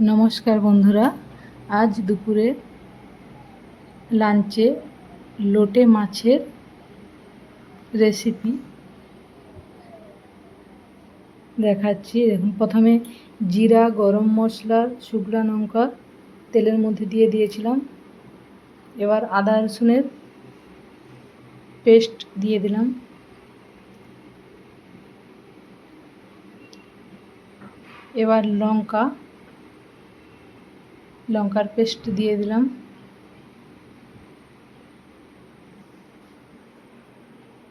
নমস্কার বন্ধুরা, আজ দুপুরে লাঞ্চে লোটে মাছের রেসিপি দেখাচ্ছি। দেখুন, প্রথমে জিরা, গরম মশলা, শুকনো লঙ্কা তেলের মধ্যে দিয়ে দিয়েছিলাম। এবার আদা রসুনের পেস্ট দিয়ে দিলাম। এবার লঙ্কার পেস্ট দিয়ে দিলাম।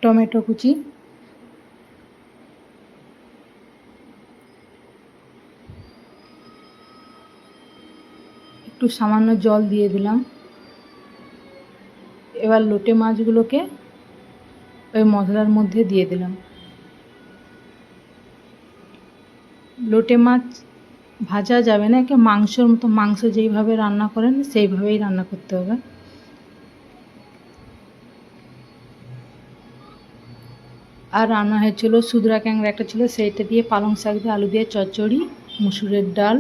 টমেটো কুচি, একটু সামান্য জল দিয়ে দিলাম। এবার লোটে মাছগুলোকে ওই মশলার মধ্যে দিয়ে দিলাম। লোটে মাছ ভাজা যাবে না, একে মাংসর মতো, মাংস যেইভাবে রান্না করেন সেইভাবেই রান্না করতে হবে। আর রান্না হয়েছিল সুদরা ক্যাংড়া একটা ছিল, সেইটা দিয়ে পালং শাক দিয়ে আলু দিয়ে চচ্চড়ি, মুসুরের ডাল,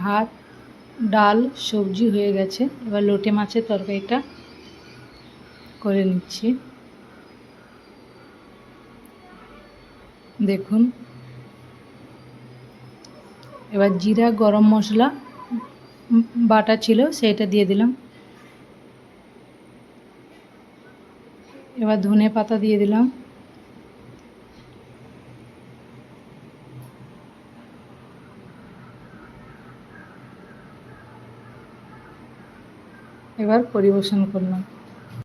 ভাত, ডাল, সবজি হয়ে গেছে। এবার লোটে মাছের তরকারিটা করে নিচ্ছি। দেখুন, এবার জিরা, গরম মশলা বাটা ছিল সেইটা দিয়ে দিলাম। এবার ধনে পাতা দিয়ে দিলাম। এবার পরিবেশন করলাম।